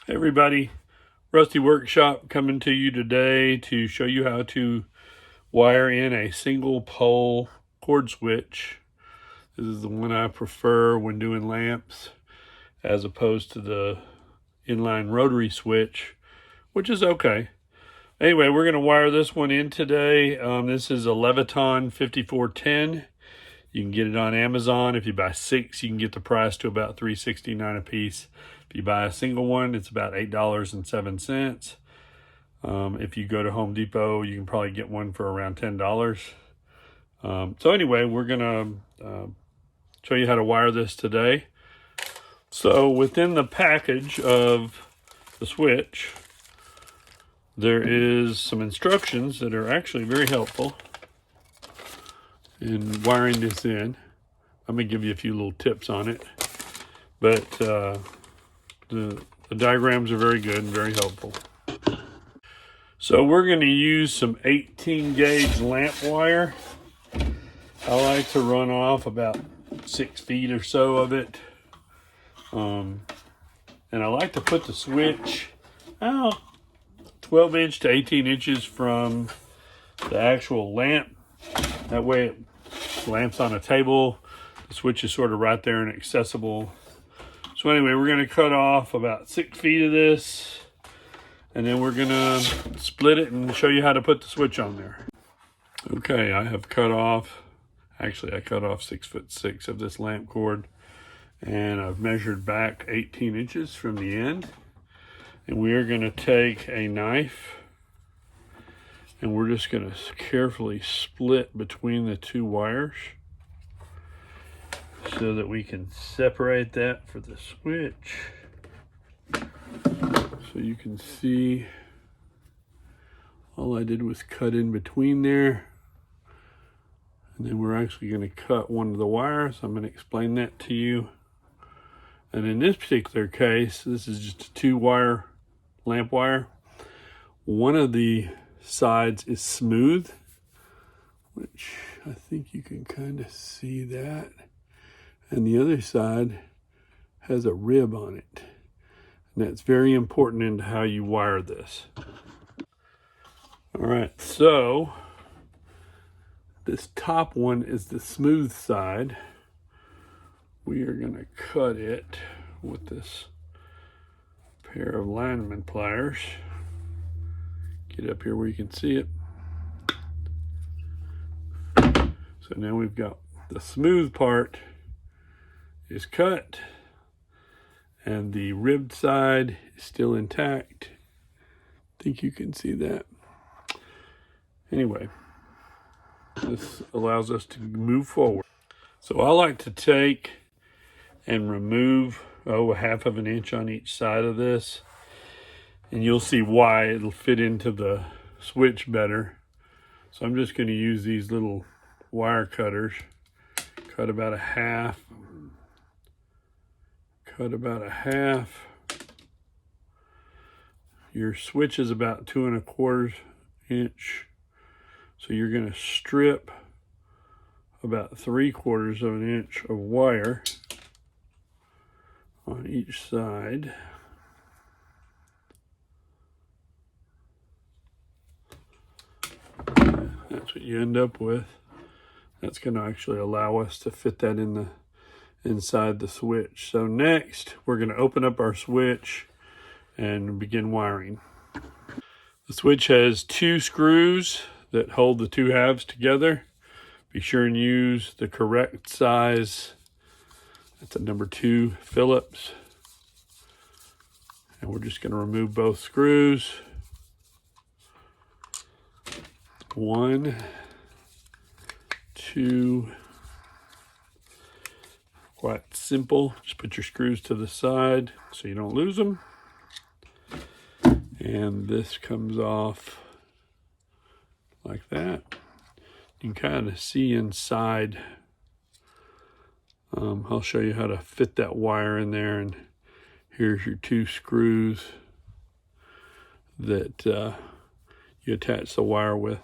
Hey everybody, Rusty Workshop coming to you today to show you how to wire in a single pole cord switch. This is the one I prefer when doing lamps as opposed to the inline rotary switch, which is okay. Anyway, we're going to wire this one in today. This is a Leviton 5410. You can get it on Amazon. If you buy 6, you can get the price to about $3.69 a piece. If you buy a single one, it's about $8.07. If you go to Home Depot, you can probably get one for around $10. So anyway, we're gonna show you how to wire this today. So within the package of the switch, there is some instructions that are actually very helpful in wiring this in. I'm gonna give you a few little tips on it, but the diagrams are very good and very helpful. So we're going to use some 18 gauge lamp wire. I like to run off about 6 feet or so of it, and I like to put the switch 12 inch to 18 inches from the actual lamp. That way it lamps on a table. The switch is sort of right there and accessible. So anyway, we're going to cut off about 6 feet of this, and then we're going to split it and show you how to put the switch on there. Okay, I have cut off, actually I cut off 6'6" of this lamp cord, and I've measured back 18 inches from the end. And we are going to take a knife, and we're just going to carefully split between the two wires so that we can separate that for the switch. So you can see all I did was cut in between there, and then we're actually going to cut one of the wires. I'm going to explain that to you. And in this particular case, this is just a 2-wire lamp wire. One of the sides is smooth, which I think you can kind of see that, and the other side has a rib on it. And that's very important in how you wire this. All right, so this top one is the smooth side. We are going to cut it with this pair of lineman pliers. Get up here where you can see it. So now we've got the smooth part is cut, and the ribbed side is still intact. I think you can see that. Anyway, this allows us to move forward. So I like to take and remove a 1/2 inch on each side of this, and you'll see why it'll fit into the switch better. So I'm just going to use these little wire cutters. Cut about a half. Cut about a half. Your switch is about 2 1/4 inch. So you're going to strip about 3/4 of an inch of wire on each side. That's what you end up with. That's going to actually allow us to fit that in the inside the switch. So next, we're going to open up our switch and begin wiring. The switch has 2 screws that hold the 2 halves together. Be sure and use the correct size. That's a number 2 Phillips. And we're just going to remove both screws. 1, 2. Quite simple. Just put your screws to the side so you don't lose them. And this comes off like that. You can kind of see inside. I'll show you how to fit that wire in there, and here's your 2 screws that you attach the wire with.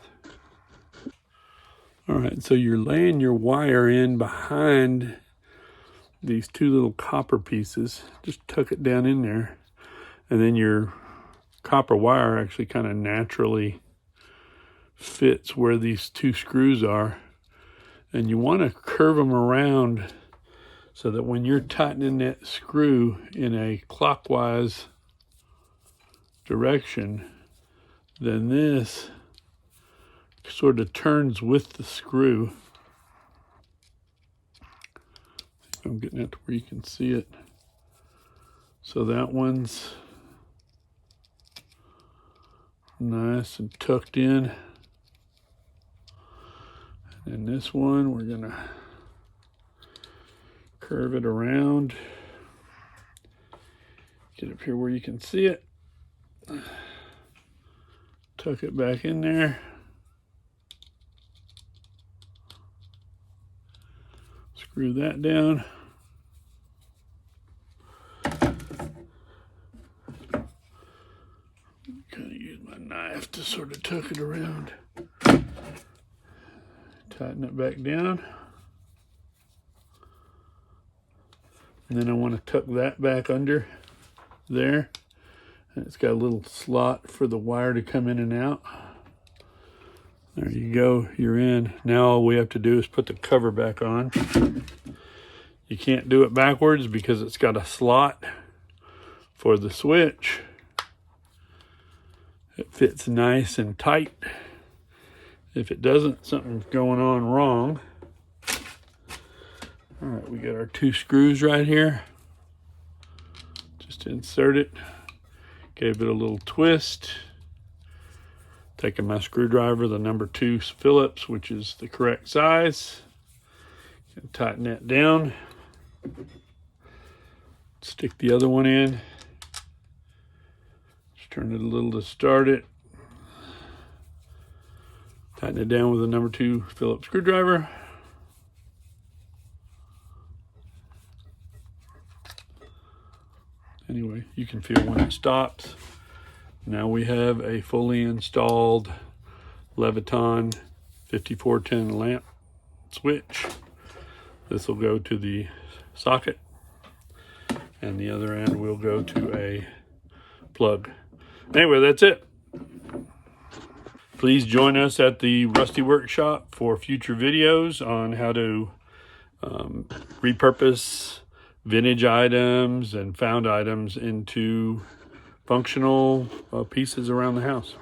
All right, so you're laying your wire in behind these 2 little copper pieces. Just tuck it down in there, And then your copper wire actually kind of naturally fits where these two screws are. And you want to curve them around so that when you're tightening that screw in a clockwise direction, then this sort of turns with the screw. I'm getting it to where you can see it. So that one's nice and tucked in. And this one, we're gonna curve it around. Get up here where you can see it. Tuck it back in there. Screw that down. Kind of use my knife to sort of tuck it around. Tighten it back down. And then I want to tuck that back under there. And it's got a little slot for the wire to come in and out. There you go, you're in. Now all we have to do is put the cover back on. You can't do it backwards because it's got a slot for the switch. It fits nice and tight. If it doesn't, something's going on wrong. All right, we got our two screws right here. Just insert it. Gave it a little twist. Taking my screwdriver, the number 2 Phillips, which is the correct size. And tighten that down. Stick the other one in. Just turn it a little to start it. Tighten it down with the number 2 Phillips screwdriver. Anyway, you can feel when it stops. Now we have a fully installed Leviton 5410 lamp switch. This will go to the socket, and the other end will go to a plug. Anyway, that's it. Please join us at the Rusty Workshop for future videos on how to repurpose vintage items and found items into functional pieces around the house.